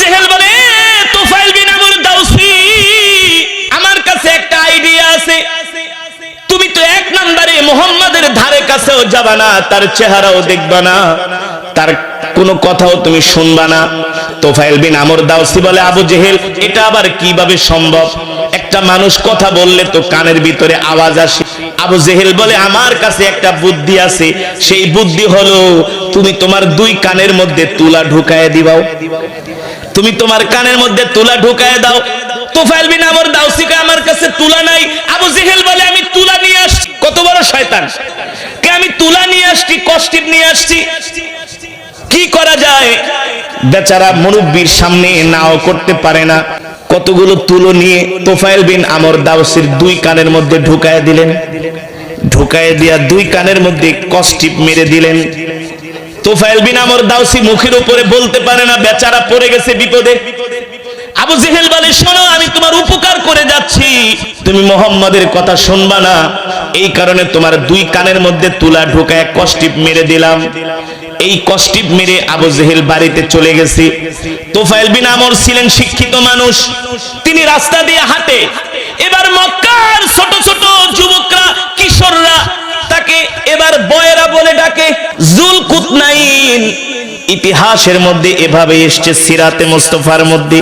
জেহেল বলে, তুফাইল বিন আমর দাউসি, আমার কাছে একটা আইডিয়া আছে। তুমি তো এক নম্বরে মুহাম্মাদের ধারে কাছেও যাবা না, তার চেহারাও দেখবা না, তার কোনো কথাও তুমি শুনবা না। তুফাইল বিন আমর দাউসি বলে, আবু জেহেল এটা আবার কিভাবে সম্ভব? একটা মানুষ কথা বললে তো কানের ভিতরে আওয়াজ আসে। আবু জেহেল বলে, আমার কাছে একটা বুদ্ধি আছে। সেই বুদ্ধি হলো, তুমি তোমার দুই কানের মধ্যে তুলা ঢুকায় দিবাও। তুমি তোমার কানের মধ্যে তুলা ঢুকায় দাও। তুফাইল বিন আমর দাউসি কে আমার কাছে তুলা নাই। আবু জেহেল বলে, আমি তুলা নিয়ে আসছি। কত বড় শয়তান! কে আমি তুলা নিয়ে আসছি, কষ্টিপ নিয়ে আসছি। কি করা যায়? বেচারা মুরব্বির সামনে নাও করতে পারে না। কতগুলো তুলো নিয়ে তুফাইল বিন আমর দাউসির দুই কানের মধ্যে ঢুকায় দিলেন। ঢুকায় দিয়া দুই কানের মধ্যে কষ্টিপ মেরে দিলেন। তুফাইল বিন আমর দাউসি মুখের উপরে বলতে পারে না, বেচারা পড়ে গেছে বিপদে। আবু জেহেল বলে, শোনো, আমি তোমার উপকার করে যাচ্ছি, তুমি মুহাম্মাদের কথা শুনবা না, এই কারণে তোমার দুই কানের মধ্যে তুলা ঢুকায় কষ্টিপ মেরে দিলাম। এই কষ্টিপ মেরে আবু জেহেল বাড়িতে চলে গেছে। তুফাইল বিন আমর ছিলেন শিক্ষিত মানুষ, তিনি রাস্তা দিয়ে হাঁটে। এবার মক্কার ছোট ছোট যুবকরা, কিশোররা তাকে এবার বয়রা বলে ডাকে। জুলকুতনাইন ইতিহাসের মধ্যে এভাবে এসেছে, সিরাতে মুস্তাফার মধ্যে।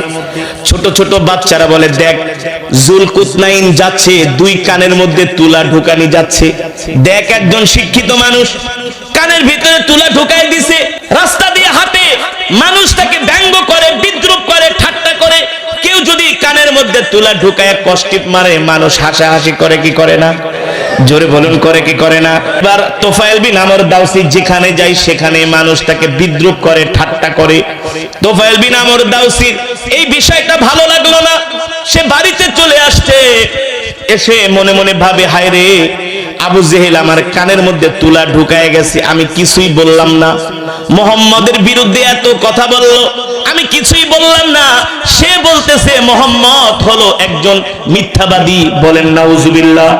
ছোট ছোট বাচ্চারা বলে, দেখ জুলকুতনাইন যাচ্ছে, দুই কানের মধ্যে তুলা ঢুকানি যাচ্ছে। দেখ একজন শিক্ষিত মানুষ কানের ভিতরে তুলা ঢুকাই দিছে, রাস্তা দিয়ে হাঁটে, মানুষ তাকে ব্যঙ্গ করে, বিদ্রুপ করে, ঠাট্টা করে। কেউ যদি কানের মধ্যে তুলা ঢুকায় কষ্টিপ মারে, মানুষ হাসাহাসি করে কি করে না? জোরে বলুন, করে কি করে না? এবার তুফাইল বিন আমর দাউসি যেখানে যায় সেখানে মানুষ তাকে বিদ্রুপ করে, ঠাট্টা করে। তুফাইল বিন আমর দাউসির এই বিষয়টা ভালো লাগলো না, সে বাড়িতে চলে আসছে। এসে মনে মনে ভাবে, হায় রে, আবু জেহেল আমার কানের মধ্যে তুলা ঢুকায় গেছে, আমি কিছুই বললাম না। মুহাম্মাদের বিরুদ্ধে এত কথা বলল, আমি কিছুই বললাম না। সে বলতেছে মুহাম্মদ হলো একজন মিথ্যাবাদী, বলেন নাউজুবিল্লাহ।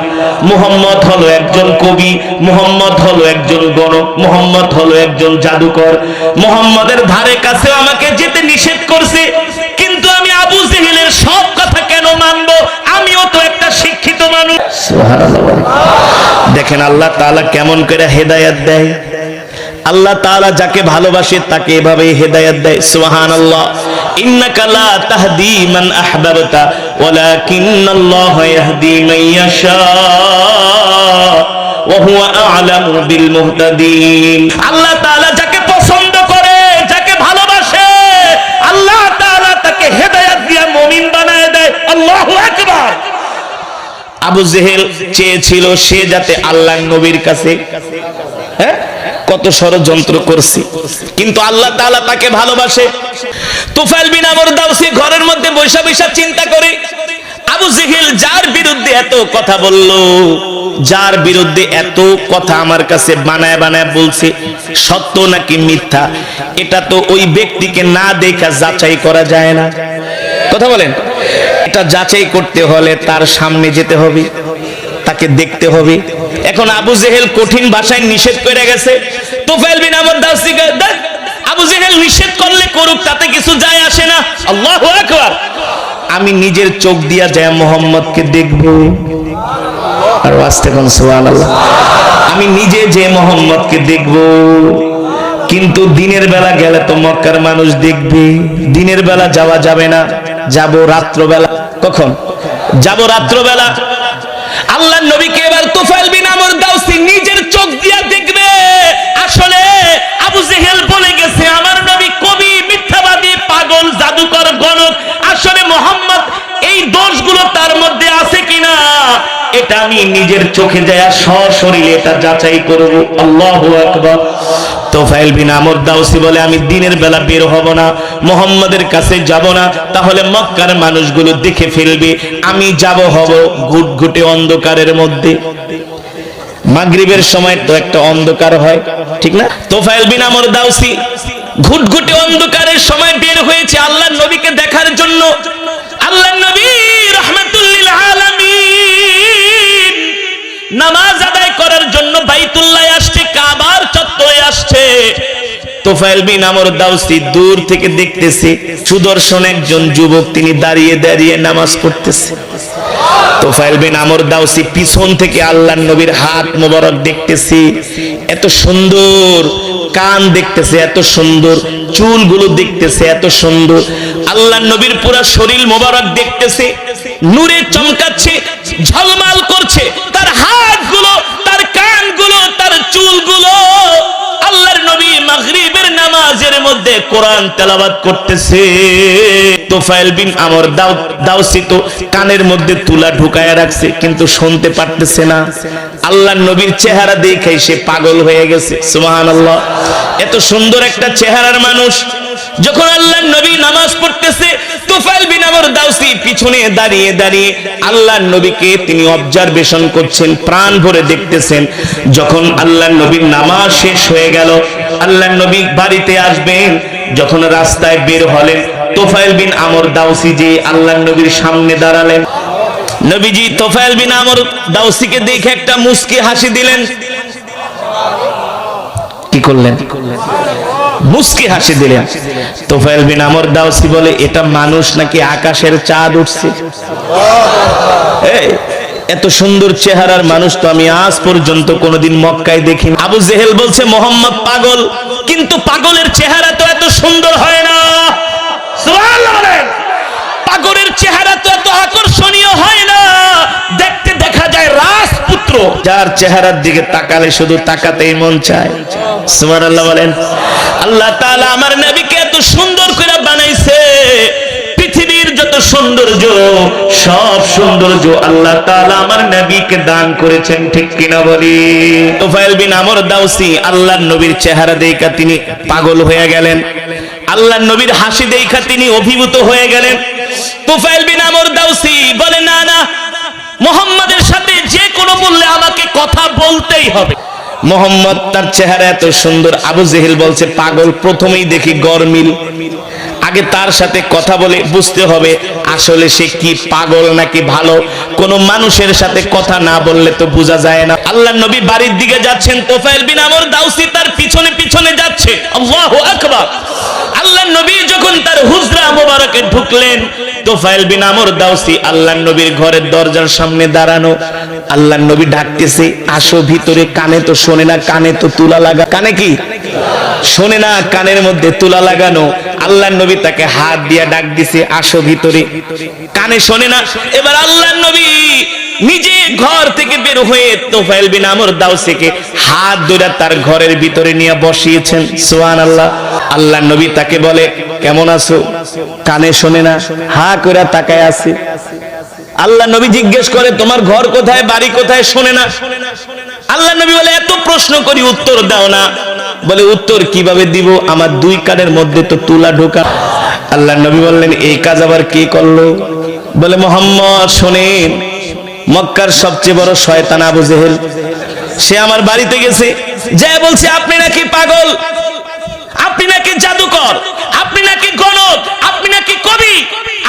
মুহাম্মদ হলো একজন কবি, মুহাম্মদ হলো একজন গণক, মুহাম্মদ হলো একজন জাদুকর। মুহাম্মাদের ধারে কাছে আমাকে যেতে নিষেধ করছে, কিন্তু আমি আবু জেহেলের সব কথা কেন মানবো? আমিও তো একটা শিক্ষিত মানুষ। সুবহানাল্লাহ। দেখেন আল্লাহ তাআলা কেমন করে হেদায়েত দেয়। আল্লাহ তাআলা যাকে ভালোবাসে তাকে এভাবে হেদায়েত দেয়। সুবহানাল্লাহ। ইন্নাকা লা তাহদি মান আহবাবতা ওয়ালাকিন্নাল্লাহা ইয়াহদি মান ইয়াশা ওয়া হুয়া আ'লামু বিল মুহতাদিন। আল্লাহ তাআলা যাকে পছন্দ করে, যাকে ভালোবাসে, আল্লাহ তাআলা তাকে হেদায়েত দিয়ে মুমিন বানায় দেয়। আল্লাহু আকবার। আবু জেহেল চেয়েছিল সে যাতে আল্লাহর নবীর কাছে, কত ষড়যন্ত্র করছে, কিন্তু আল্লাহ তাআলা তাকে ভালোবাসে। তুফাইল বিন আমর দাউসি ঘরের মধ্যে বৈশা বৈশা চিন্তা করে, আবু জেহেল যার বিরুদ্ধে এত কথা বলল, যার বিরুদ্ধে এত কথা আমার কাছে বানায় বানায় বলছে, সত্য নাকি মিথ্যা এটা তো ওই ব্যক্তিকে না দেখা যাচাই করা যায় না। কথা বলেন, এটা যাচাই করতে হলে তার সামনে যেতে হবে, তাকে দেখতে হবে। এখন আবু জেহেল কঠিন ভাষায় নিষেধ করে গেছে। তুফাইল বিন আমর দাউসি, আবু জেহেল নিষেধ করলে করুক, তাতে কিছু যায় আসে না। আল্লাহু আকবার। আমি নিজের চোখ দিয়া যায় মুহাম্মদকে দেখব। আর আস্তে কোন সুবহানাল্লাহ। আমি নিজে যে মুহাম্মদকে দেখব, কিন্তু দিনের বেলা গেলে তো মক্কার মানুষ দেখবে। দিনের বেলা যাওয়া যাবে না, যাব রাত্রবেলা। কখন যাব? রাত্রবেলা। আল্লাহর নবীকে এবার তুফাইল বিন আমর দাউসি নিজের চোখ দিয়া দেখবে। আসলে আবু জেহেল বলে গেছে আমার নবী কবি, মিথ্যাবাদী, পাগল, জাদুকর, গণক। আসলে মুহাম্মদ এই দোষগুলো তার মধ্যে আছে কিনা এটা আমি নিজের চোখে যায় সশরীরে এটা যাচাই করব। আল্লাহু আকবার। তুফাইল বিন আমর দাউসি বলে, আমি দিনের বেলা বের হব না, মুহাম্মাদের কাছে যাব না, তাহলে মক্কার মানুষগুলো দেখে ফেলবে। আমি যাব হব ঘুটঘুটে অন্ধকারের মধ্যে। মাগরিবের সময় তো একটা অন্ধকার হয়, ঠিক না? তুফাইল বিন আমর দাউসি ঘুটঘুটে অন্ধকারের সময় বের হয়েছে আল্লাহর নবীকে দেখার জন্য। আল্লাহর নবী রাহমাতুল লিল আলামিন নামাজ আদায় করার জন্য বাইতুল্লাহ আসছে, কাবার চত্বরে আসছে। তোফাইল বিন আমর দাউসি দূর থেকে দেখতেছে সুদর্শন একজন যুবক, তিনি দাঁড়িয়ে দাঁড়িয়ে নামাজ পড়তেছে। তোফাইল বিন আমর দাউসি পিছন থেকে আল্লাহর নবীর হাত মোবারক দেখতেছে, এত সুন্দর কান দেখতেছে, এত সুন্দর চুলগুলো দেখতেছে, এত সুন্দর আল্লাহর নবীর পুরা শরীর মোবারক দেখতেছে, নূরে চমকাচ্ছে, ঝলমাল করছে, তার হাতগুলো, তার কানগুলো, তার চুলগুলো। আল্লাহর নবী মাগরিবের নামাজের মধ্যে কোরআন তেলাওয়াত করতেছে। তোফাইল বিন আমর দাউসি তো কানের মধ্যে তুলা ঢুকায়া রাখছে, কিন্তু শুনতে পারতেছে না। আল্লাহর নবীর চেহারা দেখে সে পাগল হয়ে গেছে। সুবহানাল্লাহ, এত সুন্দর একটা চেহারার মানুষ। যখন আল্লাহর নবী নামাজ পড়তেছে, তোফাইল বিন আমর দাউসি পিছনে দাঁড়িয়ে দাঁড়িয়ে আল্লাহর নবীকে তিনি অবজারভেশন করছেন, প্রাণ ভরে দেখতেছেন। যখন আল্লাহর নবীর নামাজ শেষ হয়ে গেল, আল্লাহর নবী বাড়িতে আসবেন, যখন রাস্তায় বের হলেন, তোফাইল বিন আমর দাউসি যে আল্লাহর নবীর সামনে দাঁড়ালেন। নবীজি তোফাইল বিন আমর দাউসিকে দেখে একটা মুস্কি হাসি দিলেন। কি করলেন? মুস্কি হাসি দিলেন। তোফাইল বিন আমর দাউসি বলে, এটা মানুষ নাকি আকাশের চাঁদ উঠছে? এত সুন্দর চেহারার মানুষ তো আমি আজ পর্যন্ত কোনোদিন মক্কায় দেখিনি। আবু জেহেল বলছে মোহাম্মদ পাগল, কিন্তু পাগলের চেহারা তো এত সুন্দর হয় না। সুবহানাল্লাহ বলেন। পাগলের চেহারা তো এত আকর্ষণীয় হয় না, দেখতে দেখা যায় রাজপুত্র, যার চেহারার দিকে তাকালে শুধু তাকাতেই মন চায়। সুবহানাল্লাহ বলেন। আল্লাহ তাআলা আমার নবীকে এত সুন্দর করে বানাইছে, পৃথিবীর যত সৌন্দর্য, সব সৌন্দর্য আল্লাহ তাআলা আমার নবীকে দান করেছেন, ঠিক কিনা বলি? তোফাইল বিন আমর দাউসি আল্লাহর নবীর চেহারা দেখা তিনি পাগল হয়ে গেলেন, আল্লাহর নবীর হাসি দেখা তিনি অভিভূত হয়ে গেলেন। তোফাইল বিন আমর দাউসি বলে, না না, মুহাম্মাদের সাথে যে কোনো বললে আমাকে কথা বলতেই হবে। মোহাম্মদ তার চেহারা এত সুন্দর। আবু জেহেল বলছে পাগল, প্রথমেই দেখি গরমিল, আগে তার সাথে কথা বলে বুঝতে হবে আসলে সে কি পাগল নাকি ভালো। কোন মানুষের সাথে কথা না বললে তো বোঝা যায় না। আল্লাহর নবী বাড়ির দিকে যাচ্ছেন, তোফাইল বিন আমর দাউসি তার পিছনে পিছনে যাচ্ছে। আল্লাহু আকবার। আল্লাহর নবী যখন তার হুজরা মোবারকে ঢুকলেন, তোফাইল বিন আমর দাউসি আল্লাহর নবীর ঘরের দরজার সামনে দাঁড়ানো। আল্লাহর নবী ডাকতেছে, আসো ভিতরে। কানে তো শোনে না, কানে তো তুলা লাগা, কানে কি শোনে না, কানের মধ্যে তুলা লাগানো। আল্লাহর নবী তাকে হাত দিয়ে ডাক দিছে, আসো ভিতরে। কানে শোনে না। এবার আল্লাহর নবী নিজে ঘর থেকে বের হয়ে তোফাইল বিন আমর দাউসিকে হাত ধরে তার ঘরের ভিতরে নিয়ে বসিয়েছেন। সুবহানাল্লাহ। আল্লাহর নবী তাকে বলে, কেমন আছো? কানে শোনে না, হা করে তাকায় আছে। আল্লাহর নবী জিজ্ঞেস করে, তোমার ঘর কোথায়, বাড়ি কোথায়? শোনে না। আল্লাহর নবী বলে, এত প্রশ্ন করি উত্তর দাও না। বলে, উত্তর কিভাবে দিব, আমার দুই কানের মধ্যে তো তুলা ঢোকা। আল্লাহর নবী বললেন, এই কাজ আবার কে করলো? বলে, মুহাম্মদ শোনেন, মক্কার সবচেয়ে বড় শয়তান আবু জেহেল, সে আমার বাড়িতে গেছে, যে বলছে আপনি নাকি পাগল, আপনি নাকি জাদুকর, আপনি নাকি গণক, আপনি নাকি কবি,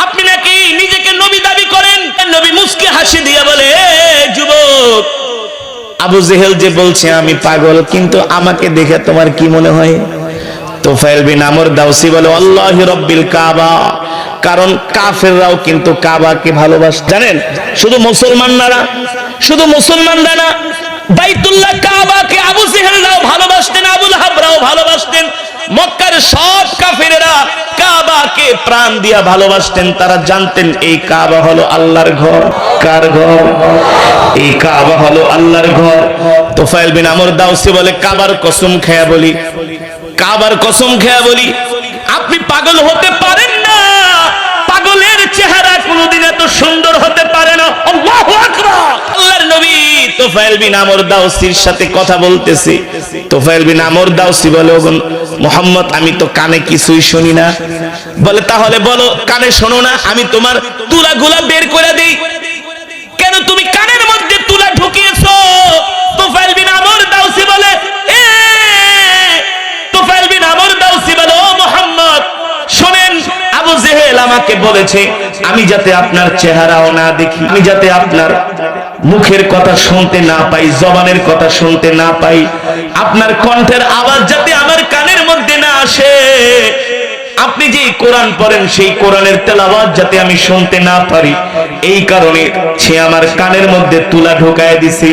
আপনি নাকি নিজেকে নবী দাবি করেন। নবী মুস্কি হাসি দিয়ে বলে, যুবক, আবু জেহেল যে বলছে আমি পাগল, কিন্তু আমাকে দেখে তোমার কি মনে হয়? তোফাইল বিন আমর দাউসি বলে, আল্লাহি রাব্বিল কাবা। কারণ কাফেররাও কিন্তু কাবাকে ভালোবাসে, জানেন? শুধু মুসলমানরা না, বাইতুল্লাহ কাবাকে আবু জেহেলরাও ভালোবাসতেন, আবু লাহাবরাও ভালোবাসতেন। মক্কার সব কাফেরেরা কাবাকে প্রাণ দিয়া ভালোবাসতেন। তারা জানতেন এই কাবা হলো আল্লাহর ঘর। কার ঘর? এই কাবা হলো আল্লাহর ঘর। তোফাইল বিন আমর দাউসি বলে, কাবার কসম খেয়া বলি, কাবার কসম খেয়া বলি, আপনি পাগল হতে পারেন না। পাগলের চেহারা কোনোদিন এত সুন্দর হতে পারে না। আল্লাহু আকবার। আল্লাহর নবী তোফাইল বিন আমর দাউসির সাথে কথা বলতেছে। তোফাইল বিন আমর দাউসি বলে, ওগো মুহাম্মদ, আমি তো কানে কিছুই শুনি না। বলে, তাহলে বলো, কানে শোনো না, আমি তোমার তুলাগুলা বের করে দেই। কেন তুমি কানের মধ্যে তুলা ঢুকিয়েছো? তোফাইল বিন আমর দাউসি বলে, তোফাইল বিন আমর দাউসি বলে, ও মুহাম্মদ শুনেন, আবু জেহেল আমাকে বলেছে আমি যাতে আপনার চেহারাও না দেখি, আমি যাতে আপনার মুখের কথা শুনতে না পাই, জবানের কথা শুনতে না পাই, আপনার কণ্ঠের আওয়াজ যাতে আমার কানের মধ্যে না আসে আপনি যে কোরআন পড়েন সেই কোরআনের তেলাওয়াত যাতে আমি শুনতে না পারি, এই কারণে সে আমার কানের মধ্যে তুলা ঢোকায় দিছে।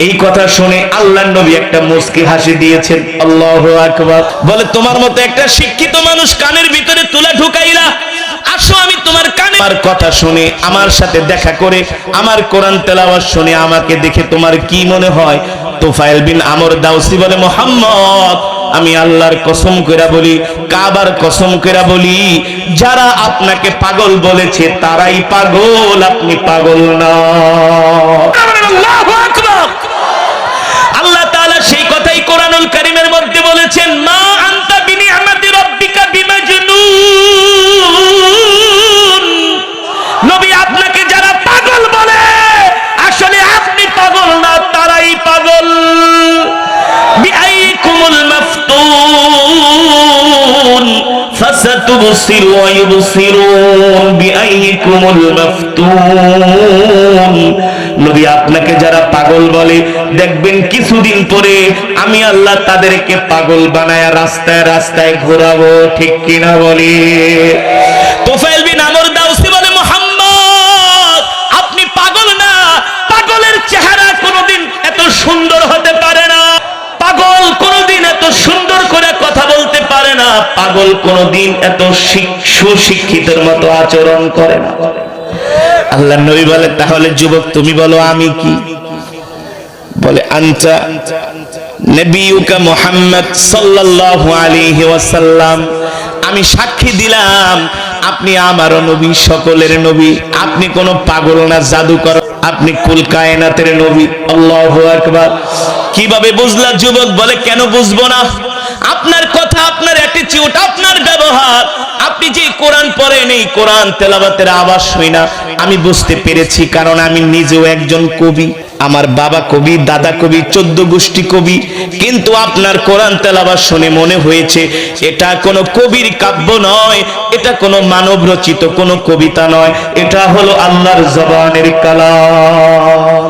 এই কথা শুনে আল্লাহর নবী একটা মুস্কি হাসি দিয়েছেন। আল্লাহু আকবার। বলে তোমার মতো একটা শিক্ষিত মানুষ কানের ভিতরে তুলা ঢুকাইলা, আসো আমি তোমার কানে আমার কথা শুনে আমার সাথে দেখা করে আমার কোরআন তেলাওয়াত শুনে আমাকে দেখে তোমার কি মনে হয়? তুফাইল বিন আমর দাউসি বলে, মুহাম্মদ আমি আল্লাহর কসম কইরা বলি, কাবার কসম কইরা বলি, যারা আপনাকে পাগল বলেছে তারাই পাগল, আপনি পাগল না। আল্লাহু আকবার। আল্লাহ তাআলা সেই কথাই কোরআনুল কারীমের মধ্যে বলেছেন, মা আনতা বিনিআমাতি রাব্বিকা বিমাজনুন। নবী আপনাকে যারা পাগল বলে আসলে আপনি পাগল না, তারাই পাগল। বিআইকুমুল মাফতুন ফাসাতুবসিরু ওয়া ইউবসিরুন বিআইকুমুল মাফতুন। নবী আপনাকে যারা পাগল বলে দেখবেন কিছুদিন পরে আমি আল্লাহ তাদেরকে পাগল বানায়া রাস্তায় রাস্তায় ঘোরাবো, ঠিক কিনা বলি? তুফাইল বিন আমর দাউসি বলে, মুহাম্মদ আপনি পাগল না, পাগলের চেহারা কোনোদিন এত সুন্দর হতে পারে না, পাগল কোনোদিন এত সুন্দর করে কথা বলতে পারে না, পাগল কোনোদিন এত সুশিক্ষিতের মতো আচরণ করে না। আল্লাহর নবী বলে, তাহলে যুবক তুমি বলো আমি কি? বলে, আনতা নবিয়ুকা মুহাম্মদ সাল্লাল্লাহু আলাইহি ওয়াসাল্লাম। আমি সাক্ষী দিলাম আপনি আমারও নবী, সকলের নবী। আপনি কোনো পাগল না, জাদুকর, আপনি কুল কায়নাতের নবী। আল্লাহু আকবার। কিভাবে বুঝলা যুবক? বলে, কেন বুঝবো না? আপনার কথা, আপনার অ্যাটিটিউড, আপনার ব্যবহার, আপনি যে কোরআন পড়েন এই কোরআন তেলাওয়াতের আওয়াজ শুই না আমি বুঝতে পেরেছি, কারণ আমি নিজেও একজন কবি। আমার বাবা কবি, দাদা কবি, 14 গোষ্ঠী কবি, কিন্তু আপনার কোরআন তেলাওয়াত শুনে মনে হয়েছে এটা কোনো কবির কাব্য নয়, এটা কোনো মানব রচিত কোনো কবিতা নয়, এটা হলো আল্লাহর জবানের কালাম।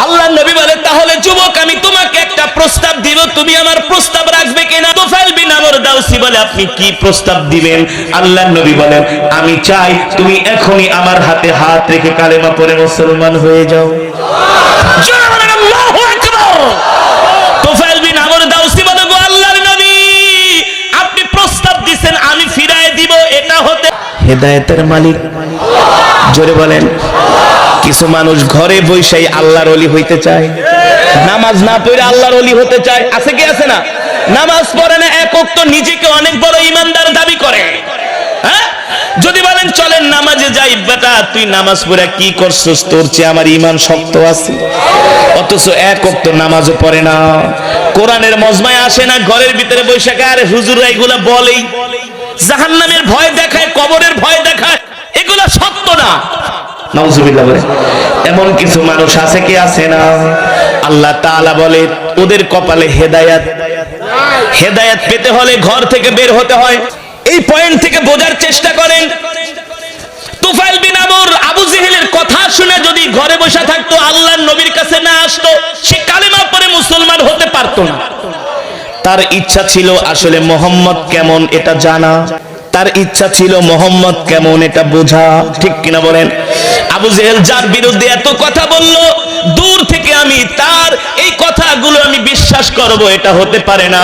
আল্লাহর নবী বলে, তাহলে যুবক আমি তোমাকে একটা প্রস্তাব দিব, তুমি আমার প্রস্তাব রাখবে কিনা? তুফাইল বিন আমর দাউসি বলে, আপনি কি প্রস্তাব দিবেন? আল্লাহর নবী বলেন, আমি চাই তুমি এখনই আমার হাতে হাত রেখে কালেমা পড়ে মুসলমান হয়ে যাও। জোরে বলেন আল্লাহু আকবার। তুফাইল বিন আমর দাউসি বলে, গো আল্লাহর নবী আপনি প্রস্তাব দিবেন আমি ফিরায় দিব, এটা হতে হেদায়েতের মালিক। জোরে বলেন। কিছু মানুষ ঘরে বসেই আল্লাহর ওলি হইতে চায়, নামাজ না পড়ে আল্লাহর ওলি হতে চায়। আছে কি আছে না? নামাজ পড়ে না, এক ওয়াক্ত নিজেকে অনেক বড় ইমানদার দাবি করে। হ্যাঁ, যদি বলেন চলেন নামাজে যাই, বেটা তুই নামাজ পড়ে কি করছস? তোর চেয়ে আমার ঈমান শক্ত আছে। অথচ এক ওয়াক্ত নামাজও পড়ে না, কোরআনের মজমায় আসে না, ঘরের ভিতরে বসে আরে হুজুররা এগুলা বলেই, জাহান্নামের ভয় দেখায়, কবরের ভয় দেখায়, এগুলা সত্য না। নাউজুবিল্লাহ বলে এমন কিছু মানুষ আছে কি আছে না? আল্লাহ তাআলা বলে ওদের কপালে হেদায়েত। হেদায়েত পেতে হলে ঘর থেকে বের হতে হয়। এই পয়েন্ট থেকে বোঝার চেষ্টা করেন। তুফাইল বিন আমর আবু জেহেলের কথা শুনে যদি ঘরে বসে থাকতো, আল্লাহর নবীর কাছে না আসতো, সে কালেমা পড়ে মুসলমান হতে পারতো না। তার ইচ্ছা ছিল আসলে মুহাম্মদ কেমন এটা জানা, তার ইচ্ছা ছিল মুহাম্মদ কেমন এটা বোঝা, ঠিক কিনা বলেন? আবু জেহেল যার বিরুদ্ধে এত কথা বলল, দূর থেকে আমি তার এই কথাগুলো আমি বিশ্বাস করব এটা হতে পারে না,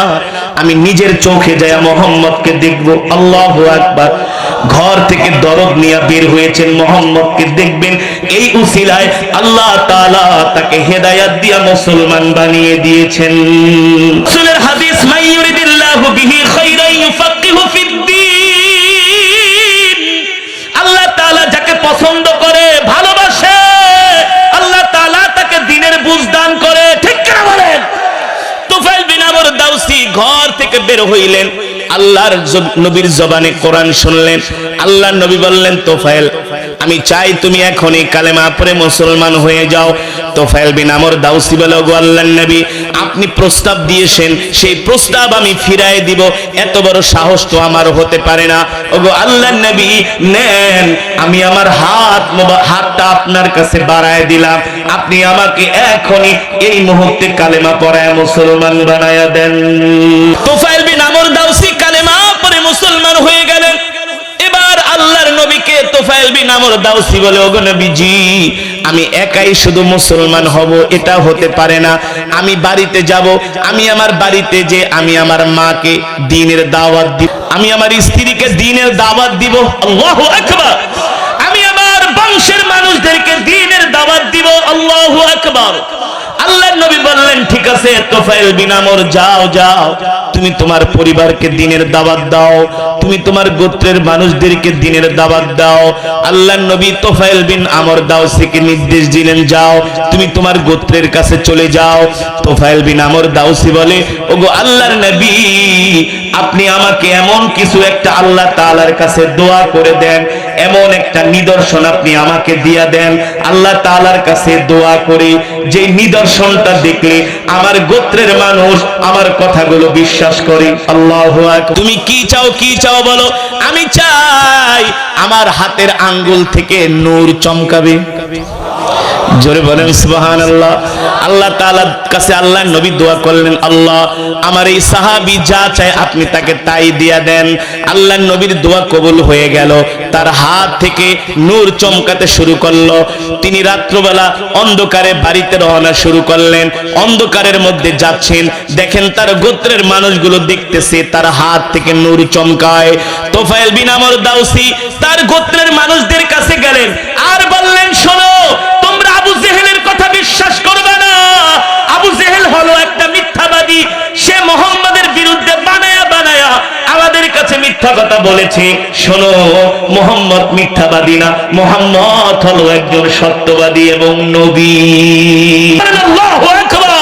আমি নিজের চোখে যায় মুহাম্মদকে দেখব। আল্লাহু আকবার। ঘর থেকে দরদ নিয়ে বের হয়েছেন, মুহাম্মদকে দেখবেন, এই উসিলায় আল্লাহ তাআলা তাকে হেদায়েত দিয়া মুসলমান বানিয়ে দিয়েছেন। রাসূলের হাদিস, মাইয়ুরিদিল্লাহু বিহি খায়রান ইউফাক্কিহু ফিদ্দীন। আল্লাহ তাআলা যাকে পছন্দ করে, ভালোবাসে, আল্লাহ তাআলা তাকে দ্বীনের বুঝ দান করে, ঠিক কিনা বলেন? তুফাইল বিন আমর দাউসি ঘর থেকে বের হইলেন, আল্লাহর নবীর জবানে কোরআন শুনলেন। আল্লাহর নবী বললেন, তুফাইল আমি চাই তুমি এখনই কালেমা পড়ে মুসলমান হয়ে যাও। তুফাইল বিন আমর দাউসি বলে, গো আল্লাহর নবী আপনি প্রস্তাব দিয়েছেন, সেই প্রস্তাব আমি ফিরাই দিব, এত বড় সাহস তো আমার হতে পারে না। ওগো আল্লাহর নবী নেন, আমি আমার হাতটা আপনার কাছে বাড়ায় দিলাম, আপনি আমাকে এখনই এই মুহূর্তে কালেমা পড়ায় মুসলমান বানায়া দেন। তুফাইল বিন আমর দাউসি মুসলমান হয়ে গেলেন। এবার আল্লাহর নবীকে তুফাইল বিন আমর দাউসি বলে, ওগো নবীজি, আমি একাই শুধু মুসলমান হব এটা হতে পারে না, আমি বাড়িতে যাব, আমি আমার বাড়িতে যে আমি আমার মাকে দ্বীনের দাওয়াত দিব, আমি আমার স্ত্রীকে দ্বীনের দাওয়াত দিব, আল্লাহু আকবার, আমি আমার বংশের মানুষদেরকে দ্বীনের দাওয়াত দিব, আল্লাহু আকবার। আল্লাহর নবী বললেন, ঠিক আছে তুফাইল বিন আমর, যাও যাও, তুমি তোমার পরিবারকে দ্বীনের দাওয়াত দাও, তুমি তোমার গোত্রের মানুষদেরকে দ্বীনের দাওয়াত দাও। আল্লাহর নবী তুফাইল বিন আমর দাউসিকে নির্দেশ দিলেন, যাও তুমি তোমার গোত্রের কাছে চলে যাও। তুফাইল বিন আমর দাউসি বলে, ওগো আল্লাহর নবী, আপনি আমাকে এমন কিছু একটা আল্লাহ তাআলার কাছে দোয়া করে দেন, এমন একটা নিদর্শন আপনি আমাকে দিয়া দেন, আল্লাহ তাআলার কাছে দোয়া করি, যে নিদর্শনটা দেখলে আমার গোত্রের মানুষ আমার কথাগুলো বিশ্বাস করে। আল্লাহু আকবার। তুমি কি চাও, কি চাও বলো। আমি চাই আমার হাতের আঙ্গুল থেকে নূর চমকাবে। জোরে বলেন সুবহানাল্লাহ। আল্লাহ তাআলার কাছে আল্লাহর নবী দোয়া করলেন, আল্লাহ আমার এই সাহাবী যা চায় আপনি তাকে তাই দিয়া দেন। আল্লাহর নবীর দোয়া কবুল হয়ে গেল, তার হাত থেকে নূর চমকাতে শুরু করলো। তিনি রাত্রবেলা অন্ধকারে বাড়িতে রওনা শুরু করলেন, অন্ধকারের মধ্যে যাচ্ছেন, দেখেন তার গোত্রের মানুষগুলো দেখতেছে তার হাত থেকে নূর চমকায়। তুফাইল বিন আমর দাউসি তার গোত্রের মানুষদের কাছে গেলেন আর বললেন, শোনো, তোমরা আবু জেহেলের কথা বিশ্বাস করবে না। আবু জেহেল হলো একটা মিথ্যাবাদী, সে মুহাম্মাদের বিরুদ্ধে বানায়া বানায়া আমাদের কাছে মিথ্যা কথা বলেছে। শোনো, মুহাম্মদ মিথ্যাবাদী না, মুহাম্মদ হলো একজন সত্যবাদী এবং নবী। আল্লাহু আকবার।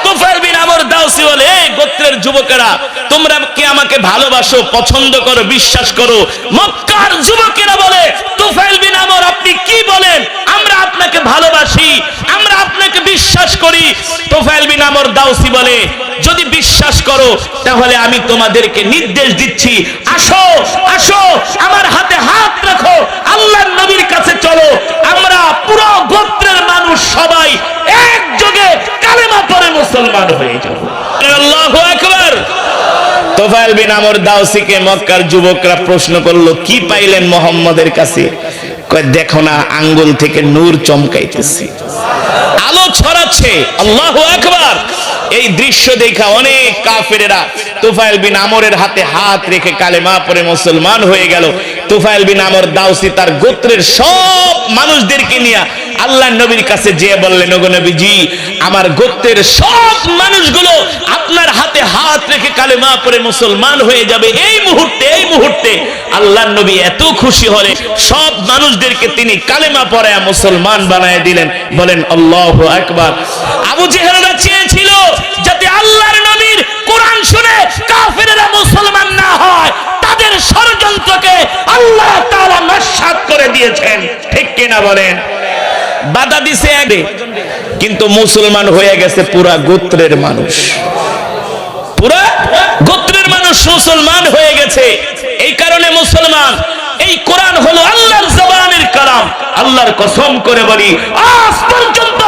তুফাইল বিন আমর দাউসি বলে, এই গোত্রের যুবকেরা, তোমরা কি আমাকে ভালোবাসো, পছন্দ করো, বিশ্বাস করো? মক্কার যুবকেরা বলে, তুফাইল বিন আমর আপনি কি বলেন, আমরা আপনাকে ভালোবাসি, আমরা আপনাকে বিশ্বাস করি। তুফাইল বিন আমর দাউসি বলে, যদি বিশ্বাস করো তাহলে আমি তোমাদেরকে নির্দেশ দিচ্ছি, আসো আসো, আমার হাতে হাত রাখো, আল্লাহর নবীর কাছে চলো, আমরা পুরো গোত্রের মানুষ সবাই একযোগে কালেমা পড়ে মুসলমান হয়ে যাব। আল্লাহু আকবার। তুফাইল বিন আমর দাউসিকে মক্কার যুবকরা প্রশ্ন করলো, কি পাইলেন মুহাম্মাদের কাছে? কয়, দেখো না, আঙ্গুল থেকে নূর চমকাইতেছে, আলো ছড়াচ্ছে। আল্লাহু আকবার। এই দৃশ্য দেখা অনেক কাফেরেরা তুফাইল বিন আমরের হাতে হাত রেখে কালেমা পড়ে মুসলমান হয়ে গেল। তুফাইল বিন আমর দাউসি তার গোত্রের সব মানুষদেরকে নিয়ে আল্লাহর নবীর কাছে যেয়ে বললেন, ওগো নবীজি, আমার গোত্রের সব মানুষগুলো আপনার হাতে হাত রেখে কালেমা পড়ে মুসলমান হয়ে যাবে এই মুহূর্তে। আল্লাহর নবী এত খুশি হলে সব মানুষদেরকে তিনি কালেমা পড়ায়া মুসলমান বানায় দিলেন। বলেন আল্লাহু আকবার। আবু জেহেলরা চেয়েছিল যাতে আল্লাহর নবীর কোরআন শুনে কাফেররা মুসলমান না হয়, তাদের ষড়যন্ত্রকে আল্লাহ তাআলা নস্যাৎ করে দিয়েছেন, ঠিক কিনা বলেন? বাধা দিছে আগে, কিন্তু মুসলমান হয়ে গেছে পুরা গোত্রের মানুষ, পুরা গোত্রের মানুষ মুসলমান হয়ে গেছে। এই কারণে মুসলমান, এই কোরআন হলো আল্লাহর জবানের কালাম। আল্লাহর কসম করে বলি, আজ পর্যন্ত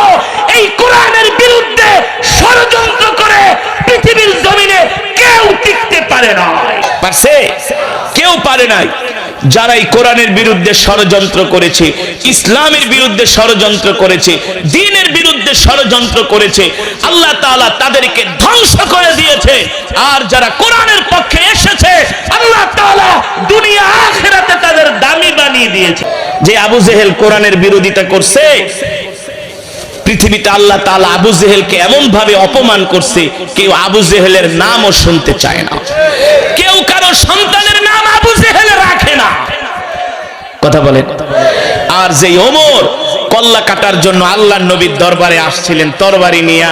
এই কোরআনের বিরুদ্ধে ষড়যন্ত্র করে পৃথিবীর জমিনে কেউ টিকতে পারে না। পারছে? কেউ পারে নাই। যারা এই কোরআনের বিরুদ্ধে ষড়যন্ত্র করেছে, ইসলামের বিরুদ্ধে ষড়যন্ত্র করেছে, দ্বীনের বিরুদ্ধে ষড়যন্ত্র করেছে, আল্লাহ তাআলা তাদেরকে ধ্বংস করে দিয়েছে। আর যারা কোরআনের পক্ষে এসেছে, আল্লাহ তাআলা দুনিয়া আখিরাতে তাদের দামি বানিয়ে দিয়েছে। যে আবু জেহেল কোরআনের বিরোধিতা করছে, পৃথিবীতে আল্লাহ তাআলা আবু জেহেলকে এমন ভাবে অপমান করছে, কেউ আবু জেহেলের নামও শুনতে চায় না, কেউ কারো সন্তানের নাম আবু জেহেল রাখে না। কথা বলে। আর যে ওমর কল্লা কাটার জন্য আল্লাহর নবীর দরবারে আসছিলেন তরবারি নিয়ে,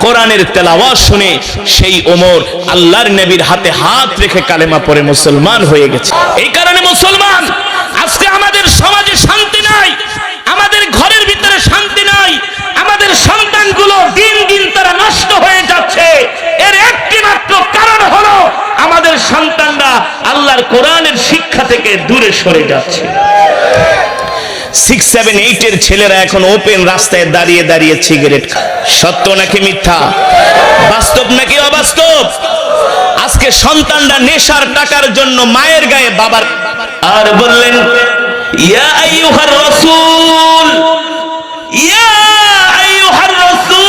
কোরআনের তেলাওয়াত শুনে সেই ওমর আল্লাহর নবীর হাতে হাত রেখে কালেমা পড়ে মুসলমান হয়ে গেছে। এই কারণে মুসলমান, আজকে আমাদের সমাজে শান্তি নাই, আমাদের ঘরের ভিতরে শান্তি নাই, আমাদের সন্তানগুলো দিন দিন তারা নষ্ট হয়ে যাচ্ছে। এর একটি মাত্র কারণ হলো আমাদের সন্তানরা আল্লাহর কোরআনের শিক্ষা থেকে দূরে সরে যাচ্ছে। 6, 7, 8 এর ছেলেরা এখন ওপেন রাস্তায় দাঁড়িয়ে দাঁড়িয়ে সিগারেট খায়। সত্য নাকি মিথ্যা? বাস্তব নাকি অবাস্তব? আজকে সন্তানরা নেশার টাকার জন্য মায়ের গায়ে বাবার। আর বললেন ইয়া আইয়ুহার রাসূল, ইয়া আইয়ুহার রাসূল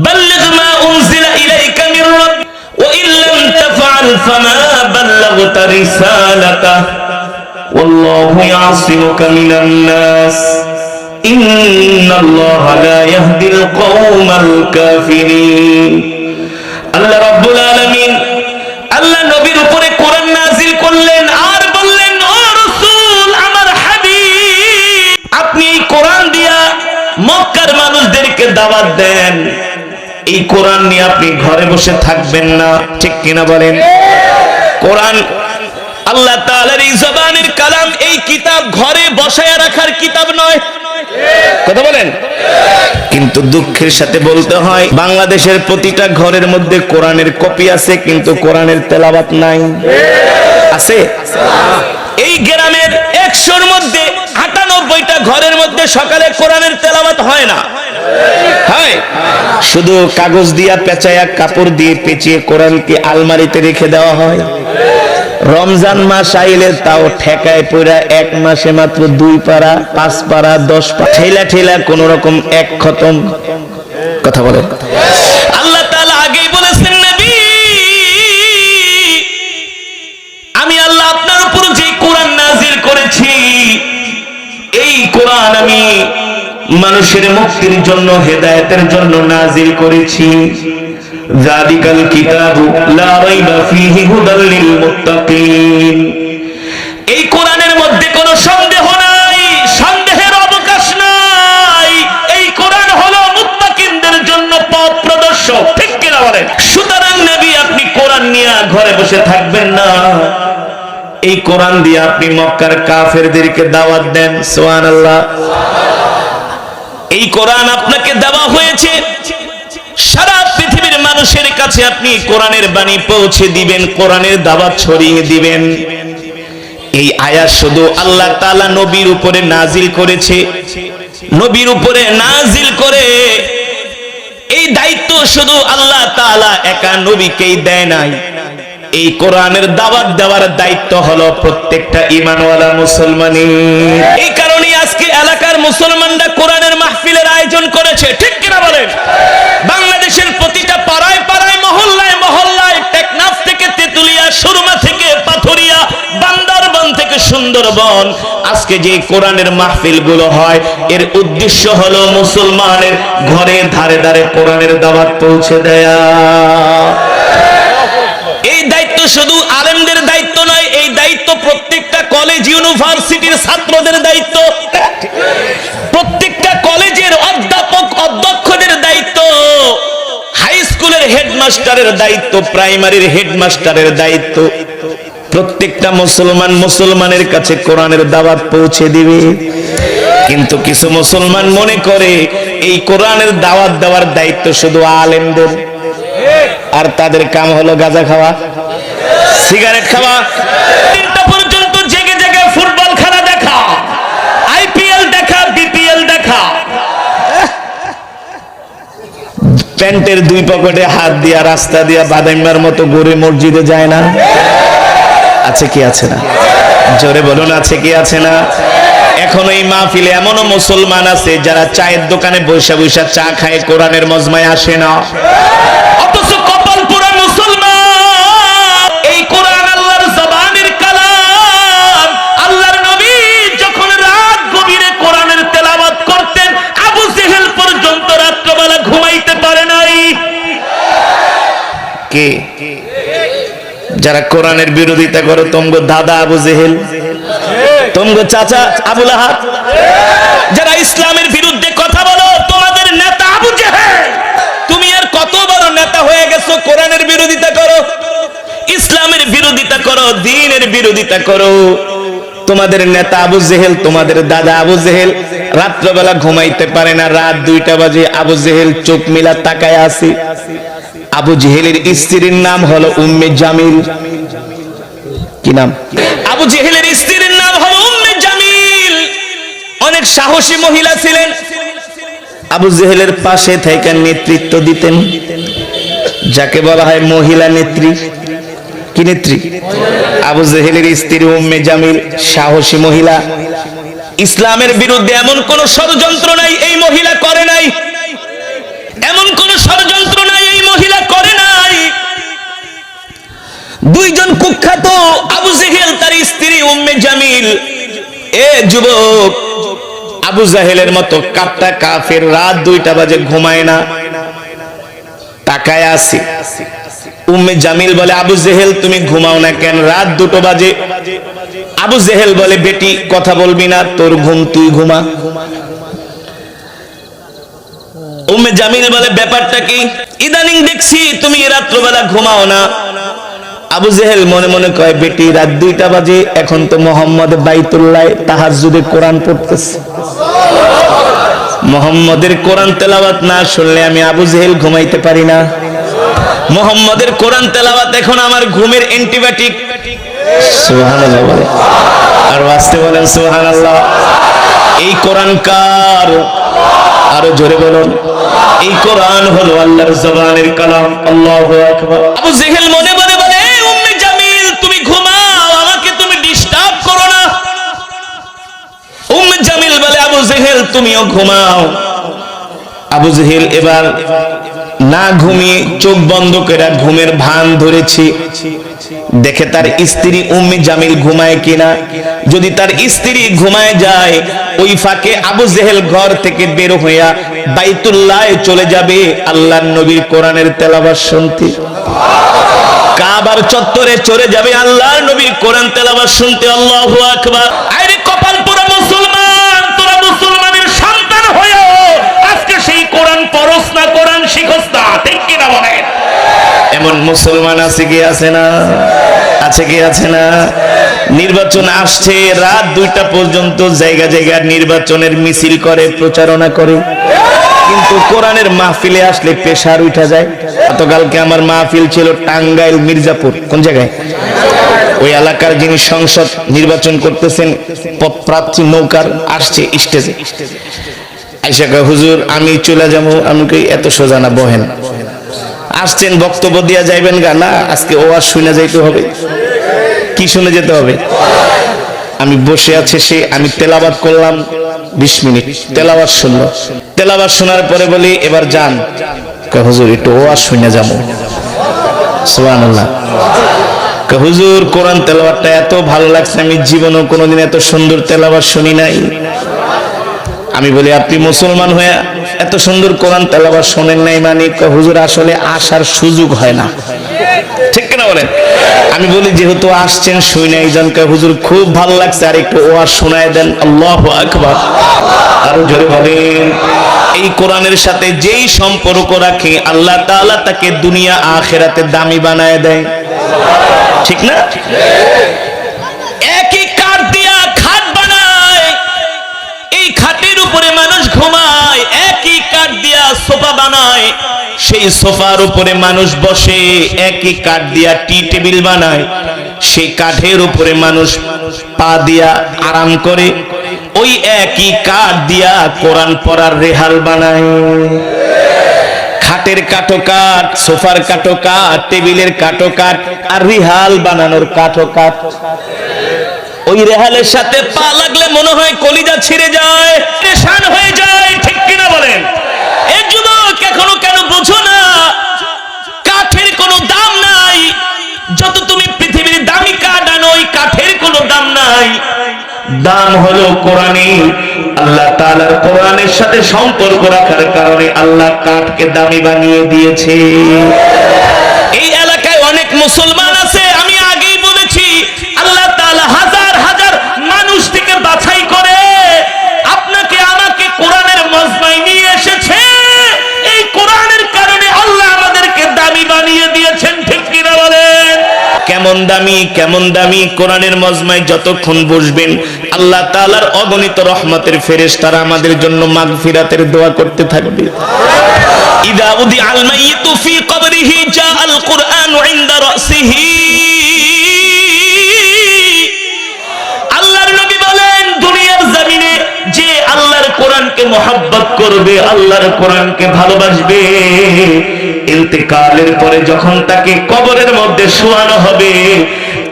বাল্লিগ মা উনজিলা ইলাইকা মির রাব্বিক ওয়া ইন লাম তাফআল ফামা বাল্লাগতা রিসালাতা ওয়াল্লাহু ইয়াসিমুকা মিনান নাস ইন্নাল্লাহা লা ইয়াহদিল কওমাল কাফিরিন। আল্লাহ রাব্বুল আলামিন আল্লাহ নবীর উপরে কোরআন নাযিল করলেন আর বললেন ও রাসূল আমার হাবিব, আপনি এই কোরআন দিয়া মক্কার মানুষদেরকে দাওয়াত দেন। এই কোরআন নিয়ে আপনি ঘরে বসে থাকবেন না, ঠিক কিনা বলেন? কোরআন আল্লাহ তাআলার এই জবানের কালাম, এই কিতাব ঘরে বসায় রাখার কিতাব নয়, কথা বলেন। কিন্তু দুঃখের সাথে বলতে হয় বাংলাদেশের প্রতিটা ঘরের মধ্যে কোরআনের কপি আছে, কিন্তু কোরআনের তেলাওয়াত নাই। আছে? এই গ্রামের 100-র মধ্যে 98টা ঘরের মধ্যে সকালে কোরআনের তেলাওয়াত হয় না। হয় শুধু কাগজ দিয়া পেঁচায়া কাপড় দিয়ে পেঁচিয়ে কোরআনকে আলমারিতে রেখে দেওয়া হয়। রমজান মাস আইলে তাও ঠেকায় পড়া 1 মাসে মাত্র 2 পারা 5 পারা 10 পারা ঠেলা ঠেলা কোন রকম 1 খতম। কথা বলে আল্লাহ তাআলা আগেই বলেছেন নবী, আমি আল্লাহ আপনার উপর যে কোরআন নাযিল করেছি এই কোরআন আমি মানুষের মুক্তির জন্য, হেদায়েতের জন্য নাযিল করেছি। যালিকাল কিতাবু লা রাইবা ফীহি হুদাল লিল মুত্তাকিন। এই কোরআনের মধ্যে কোনো সন্দেহ নাই, সন্দেহের অবকাশ নাই। এই কোরআন হলো মুত্তাকিনদের জন্য পথ প্রদর্শক, ঠিক কিনা বলেন? সুতরাং নবী আপনি কোরআন নিয়ে ঘরে বসে থাকবেন না, এই কোরআন দিয়ে আপনি মক্কার কাফেরদেরকে দাওয়াত দেন। সুবহানাল্লাহ। এই কোরআন আপনাকে দেওয়া হয়েছে, সারা পৃথিবীর মানুষের কাছে আপনি কোরআনের বাণী পৌঁছে দিবেন, কোরআনের দাওয়াত ছড়িয়ে দিবেন। এই আয়াত শুধু আল্লাহ তাআলা নবীর উপরে নাজিল করেছে, নবীর উপরে নাজিল করে এই দায়িত্ব শুধু আল্লাহ তাআলা একা নবীকেই দেয় নাই। এই কোরআনের দাওয়াত দেওয়ার দায়িত্ব হলো প্রত্যেকটা ঈমানওয়ালা মুসলমানের। এই কারণে আজকে এলাকার মুসলমানরা কোরআনের মাহফিলের আয়োজন করেছে, ঠিক কিনা বলেন? বাংলাদেশের প্রতিটা পাড়ায় পাড়ায়, মহল্লায় মহল্লায়, টেকনাফ থেকে তেতুলিয়া, সুরমা থেকে পাথরিয়া, বান্দরবান থেকে সুন্দরবন, আজকে যে কোরআনের মাহফিল গুলো হয় এর উদ্দেশ্য হলো মুসলমানের ঘরে ধারে ধারে কোরআনের দাওয়াত পৌঁছে দেয়া। এই দায়িত্ব শুধু আলেমদের দায়িত্ব নয়, এই দায়িত্ব প্রত্যেকটা কলেজ ইউনিভার্সিটির ছাত্রদের দায়িত্ব, প্রত্যেকটা কলেজের অধ্যাপক অধ্যক্ষদের দায়িত্ব, হাই স্কুলের হেডমাস্টারের দায়িত্ব, প্রাইমারির হেডমাস্টারের দায়িত্ব। প্রত্যেকটা মুসলমান মুসলমানের কাছে কোরআনের দাওয়াত পৌঁছে দিবে। কিন্তু কিছু মুসলমান মনে করে এই কোরআনের দাওয়াত দেওয়ার দায়িত্ব শুধু আলেমদের, আর তাদের কাম হলো গাঁজা খাওয়া, সিগারেট খাওয়া, 3টা পর্যন্ত জেগে জেগে ফুটবল খেলা দেখা, আইপিএল দেখা, বিপিএল দেখা, প্যান্টের 2 পকেটে হাত দিয়া রাস্তা দিয়া বাদাইমার মতো ঘুরে মসজিদে যায় না? আছে কি আছে না? জোরে বলুন, আছে কি আছে না? এখন এই মাহফিলে এমনও মুসলমান আছে যারা চায়ের দোকানে বৈশা বৈশা চা খায়, কোরআনের মজমায় আসে না। অথচ কপাল পুরা মুসলমান। এই কোরআন আল্লাহর জবানের কালাম। আল্লাহর নবী যখন রাত গভীরে কোরআনের তেলাওয়াত করতেন, আবু জেহেল পর্যন্ত রাত্রবেলা ঘুমাইতে পারে নাই। কে? যারা কোরআনের বিরোধিতা করে, তোমগো দাদা আবু জেহেল, তোমগো চাচা আবু লাহাব। যারা ইসলামের বিরুদ্ধে কথা বলো, তোমাদের নেতা আবু জেহেল। তুমি আর কত বড় নেতা হয়ে গেছো, কোরআনের বিরোধিতা করো, ইসলামের বিরোধিতা করো, দ্বীনের বিরোধিতা করো। তোমাদের নেতা আবু জেহেল, তোমাদের দাদা আবু জেহেল রাত্রবেলা ঘুমাইতে পারে না, রাত 2টা বাজে আবু জেহেল চোখ মিলা তাকায় আছে। আবু জেহেলের স্ত্রীর নাম হলো উম্মে জামিল। কি নাম? আবু জেহেলের স্ত্রীর নাম হলো উম্মে জামিল। অনেক সাহসী মহিলা ছিলেন, আবু জেহেলের পাশে থেকে নেতৃত্ব দিতেন। যাকে বলা হয় মহিলা নেত্রী। কি নেত্রী? আবু জেহেলের স্ত্রী উম্মে জামিল, সাহসী মহিলা। ইসলামের বিরুদ্ধে এমন কোন ষড়যন্ত্র নাই এই মহিলা করে নাই, এমন কোন ষড়যন্ত্র নাই এই মহিলা করে নাই। দুইজন কুখ্যাত, আবু জেহেল তার স্ত্রী উম্মে জামিল। এ যুবক, আবু জাহেলের মতো কাট্টা কাফের রাত 2টা বাজে ঘুমায় না, তাকায় আছে। উম্মে জামিল বলে, আবু জেহেল তুমি ঘুমাও না কেন, রাত 2টো বাজে? আবু জেহেল বলে, বেটি কথা বলবি না, তোর ঘুম তুই ঘুমা। উম্মে জামিল বলে, ব্যাপারটা কি? ইদানিং দেখছি তুমি রাত্রবেলা ঘুমাও না। আবু জেহেল মনে মনে কয়, বেটি রাত 2টা বাজে, এখন তো মোহাম্মদ বাইতুল্লাহ তাহাজ্জুদে কোরআন পড়তেছে। মোহাম্মদের কোরআন তেলাওয়াত না শুনলে আমি আবু জেহেল ঘুমাইতে পারি না। মোহাম্মদের কোরআন তেলাওয়াত এখন আমার ঘুমের অ্যান্টিবায়োটিক। সুবহানাল্লাহ বলে, আর ওয়াজতে বলেন সুবহানাল্লাহ। এই কোরআন কার? আরো জোরে বলুন। এই কোরআন হলো আল্লাহর জবানের কালাম। আল্লাহু আকবার। আবু জেহেল মনে মনে বলে, উম্মে জামিল তুমি ঘুমাও, আমাকে তুমি ডিস্টার্ব করো না। উম্মে জামিল বলে, আবু জেহেল তুমিও ঘুমাও। আবু জেহেল এবার না ঘুমিয়ে চোখ বন্ধ করে ঘুমের ভান ধরেছে, দেখে তার স্ত্রী উম্মে জামিল ঘুমায় কিনা। যদি তার স্ত্রী ঘুমায় যায়, ওই ফাঁকে আবু জেহেল ঘর থেকে বের হইয়া বাইতুল্লাহ চলে যাবে আল্লাহর নবীর কোরআনের তেলাওয়াত শুনতে। কাবার চত্বরে চলে যাবে আল্লাহর নবীর কোরআন তেলাওয়াত শুনতে। আল্লাহু আকবার। আরে কপাল পোড়া মুসলমান, তোরা মুসলমানের সন্তান হয়েও আজকে সেই কোরআন পড়স না, কোরআন শিখস না, ঠিক কি না বলেন? এমন মুসলমান আছে কি আছে না? আছে কি আছে না? নির্বাচন আসছে, রাত 2টা পর্যন্ত জায়গা জায়গা নির্বাচনের মিছিল করে, প্রচারণা করে, কিন্তু কোরআনের মাহফিলে আসলে পেশার উঠা যায়। গতকালকে আমার মাহফিল ছিল টাঙ্গাইল মির্জাপুর। কোন জায়গায়? ওই এলাকার যিনি সংসদ নির্বাচন করতেছেন, প্রার্থী নৌকার আসছে স্টেজে, আইসা কয়, হুজুর আমি চলে যাবো। আমি কই এত সোজা না, বহেন। আসছেন বক্তব্য দিয়া যাইবেন গা? না, আজকে ওয়াজ শুনে যাইতে হবে। কি শুনে যেতে হবে? আমি বসে আছি, সে আমি তেলাওয়াত করলাম 20 মিনিট, তেলাওয়াত শুনলো। তেলাওয়াত শোনার পরে বলি, এবার যান। কয় হুজুর একটু ওয়াজ শুনে যাবো। সুবহানাল্লাহ। কয় হুজুর কোরআন তেলাওয়াতটা এত ভালো লাগছে, আমি জীবনেও কোনোদিন এত সুন্দর তেলাওয়াত শুনি নাই। আমি বলি, আপনি মুসলমান হয়ে এত সুন্দর কোরআন তেলাওয়াত শোনেন নাই মানে? হুজুর আসলে আসার সুযোগ হয় না। ঠিক কিনা বলেন? আমি বলি, যেহেতু আসছেন শুনে একজনকে, হুজুর খুব ভালো লাগছে, আর একটু ওয়াজ শোনায় দেন। আল্লাহু আকবার। আরো জোরে বলেন। এই কোরআনের সাথে যেই সম্পর্ক রাখে, আল্লাহ তাআলা তাকে দুনিয়া আখিরাতে দামি বানায় দেয়। ঠিক না? একই কাঠ দিয়া খাট বানায়, এই খাটের উপরে মানুষ ঘুমায়। একই কাঠ দিয়া সোফা বানায়, সেই সোফার উপরে মানুষ বসে। একই কাঠ দিয়া টি টেবিল বানায়, সেই কাঠের উপরে মানুষ পা দিয়া আরাম করে। ওই একই কাঠ দিয়া কোরআন পড়ার রেহাল বানায়। খাটের কাঠো কাঠ, সোফার কাঠো কাঠ, টেবিলের কাঠো কাঠ, আর রিহাল বানানোর কাঠো কাঠ। ওই রেহালের সাথে পা লাগলে মনে হয় কলিজা ছিঁড়ে যায়, পেরেশান হয়ে যায়। ঠিক কিনা বলেন? এই যুবক এখনো কেন বুঝো না? কাঠের কোনো দাম নাই। যত তুমি পৃথিবীর দামি কাঠ আনো, ওই কাঠের কোনো দাম নাই। দাম হলো কোরআনে। আল্লাহ তাআলার কোরআনের সাথে সম্পর্ক রাখার কারণে আল্লাহ কাঠকে দামি বানিয়ে দিয়েছে। এই এলাকায় অনেক মুসলমান আছে, আমি আগেই বলেছি, আল্লাহ তাআলা হাজার হাজার মানুষ থেকে বাছাই করে আপনাকে আমাকে কোরআনের মজমায় নিয়ে এসেছে। এই কোরআনের কারণে আল্লাহ আমাদেরকে দামি বানিয়ে দিয়েছেন। ঠিক কিনা বলেন? কেমন দামি, কেমন দামি! কোরআনের মজমায় যতক্ষণ বসবেন, আল্লাহ তাআলার অগণিত রহমতের ফেরেশতারা আমাদের জন্য মাগফিরাতের দোয়া করতে থাকবে। ইযা উদিআল মাইয়িতু ফি কবরিহি জাআল কুরআনু ইনদা রাসিহি। আল্লাহর নবী বলেন, দুনিয়ার জমিনে যে আল্লাহর কোরআনকে মহব্বত করবে, আল্লাহর কোরআনকে ভালোবাসবে, ইন্তেকালের পরে যখন তাকে কবরের মধ্যে শোয়ানো হবে,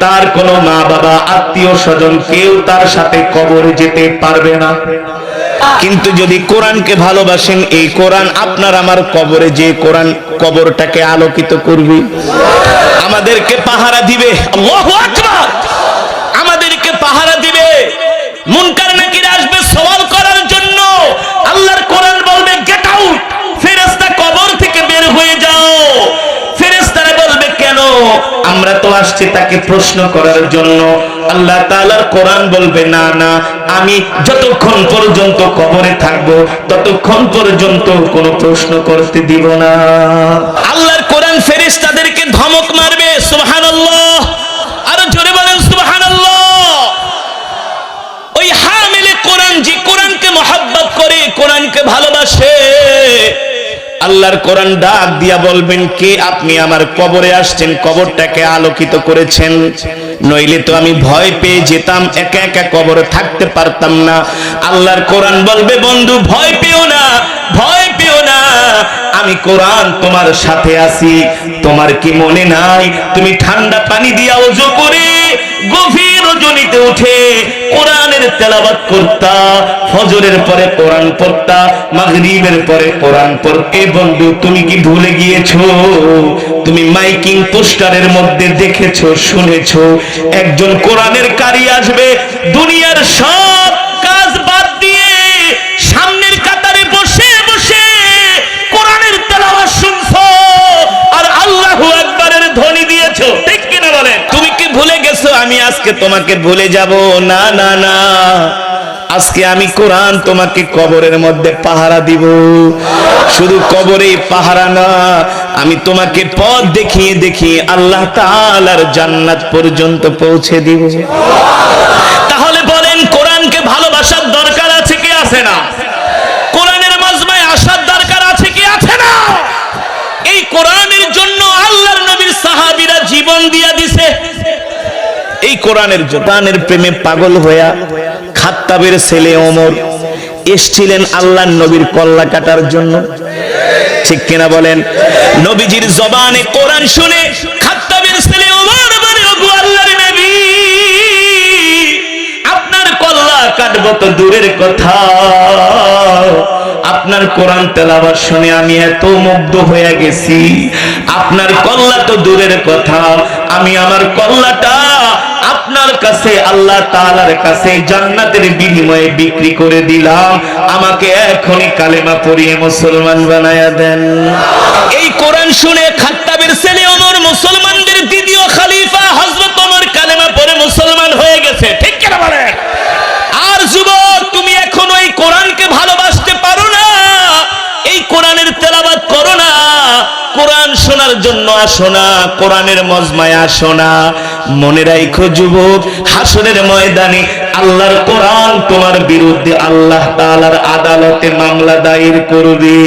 তার কোনো মা বাবা আত্মীয় স্বজন কেউ তার সাথে কবরে যেতে পারবে না। কিন্তু যদি কোরআনকে ভালোবাসেন, এই কোরআন আপনার আমার কবরে যে কোরআন কবরটাকে আলোকিত করবে, আমাদেরকে পাহারা দিবে। আল্লাহু আকবার। আমাদেরকে পাহারা দিবে। মুনকার নাকির আসবে সওয়াল করার জন্য, আল্লাহর কোরআন বলবে গেট আউট, ফেরেশতা কবর থেকে বের হয়ে যাও। ফেরেশতারা বলবে কেন? আমরা তো আসছি তাকে প্রশ্ন করার জন্য। আল্লাহ তাআলার কোরআন বলবে না না, আমি যতক্ষণ পর্যন্ত কবরে থাকবো ততক্ষণ পর্যন্ত কোনো প্রশ্ন করতে দিব না। আল্লাহর কোরআন ফেরেশতাদেরকে ধমক মারবে। সুবহানাল্লাহ। আরো জোরে বলেন সুবহানাল্লাহ। ওই হামিলে কোরআন, যে কোরআনকে মহব্বত করে, কোরআনকে ভালোবাসে, আল্লাহর কোরআন ডাক দিয়া বলবেন, কে আপনি আমার কবরে আসছেন, কবরটাকে আলোকিত করেছেন, নইলে তো আমি ভয় পেয়ে যেতাম, একা একা কবরে থাকতে পারতাম না। আল্লাহর কোরআন বলবে, বন্ধু ভয় পেও না, ভয় পেও না, আমি কোরআন তোমার সাথে আছি। তোমার কি মনে নাই তুমি ঠান্ডা পানি দিয়া ওযু করে গভীর রজনীতে উঠে কোরআনের তেলাওয়াত করতা, ফজরের পরে কোরআন পড়তা, মাগরিবের পরে কোরআন পড়তে? বন্ধু তুমি কি ভুলে গিয়েছো? তুমি মাইকিং পোস্টারের মধ্যে দেখেছো, শুনেছো একজন কোরআনের কারি আসবে, দুনিয়ার সব কাজ বাদ দিয়ে সামনের কাতারে বসে বসে কোরআনের তেলাওয়াত শুনছো আর আল্লাহু আকবারের ধ্বনি দিয়েছো, ঠিক কিনা বলেন? তুমি কি ভুলে গেছো আমি আজকে তোমাকে ভুলে যাব? না না না, আজকে আমি কোরআন তোমাকে কবরের মধ্যে পাহারা দিব। শুধু কবরেই পাহারা না, আমি তোমাকে পথ দেখিয়ে দেখিয়ে আল্লাহ তাআলার জান্নাত পর্যন্ত পৌঁছে দিব। তাহলে বলেন, কোরআনকে ভালোবাসার দরকার আছে কি আছে না? কোরআনের মাজমায় আসার দরকার আছে কি আছে না? এই কোরআনের জন্য আল্লাহর নবীর সাহাবীরা জীবন দিয়া দিছে। এই কোরআনের জোতানের প্রেমে পাগল হইয়া খাত্তাবের ছেলে ওমর এসেছিলেন আল্লাহর নবীর কল্লা কাটার জন্য, ঠিক কিনা বলেন? নবীজির জবানে কোরআন শুনে খাত্তাবের ছেলে ওমর বলে, ওগো আল্লাহর নবী, আপনার কল্লা কাটবো তো দূরের কথা, আপনার কোরআন তেলাওয়াত শুনে আমি এত মুগ্ধ হয়ে গেছি, আপনার কল্লা তো দূরের কথা, আমি আমার কল্লাটা আপনার কাছে আল্লাহ তাআলার কাছে জান্নাতের বিনিময়ে বিক্রি করে দিলাম, আমাকে এখনই কালেমা পড়িয়ে মুসলমান বানায়া দেন। এই কোরআন শুনে খাত্তাবের ছেলে ওমর মুসলমানদের দ্বিতীয় খলিফা হযরত ওমর কালেমা পড়ে মুসলমান হয়ে গেছে, ঠিক কি না বলেন? আর যুবক, তুমি এখনো এই কোরআনকে ভালোবাসতে পারো না, এই কোরআনের তেলাওয়াত করো না, কোরআন শোনার জন্য আসো না, কোরআনের মজমায় আসো না। মনে রাখো যুবক, হাসরের ময়দানে আল্লাহর কোরআন তোমার বিরুদ্ধে আল্লাহ তাআলার আদালতে মামলা দায়ের করবে।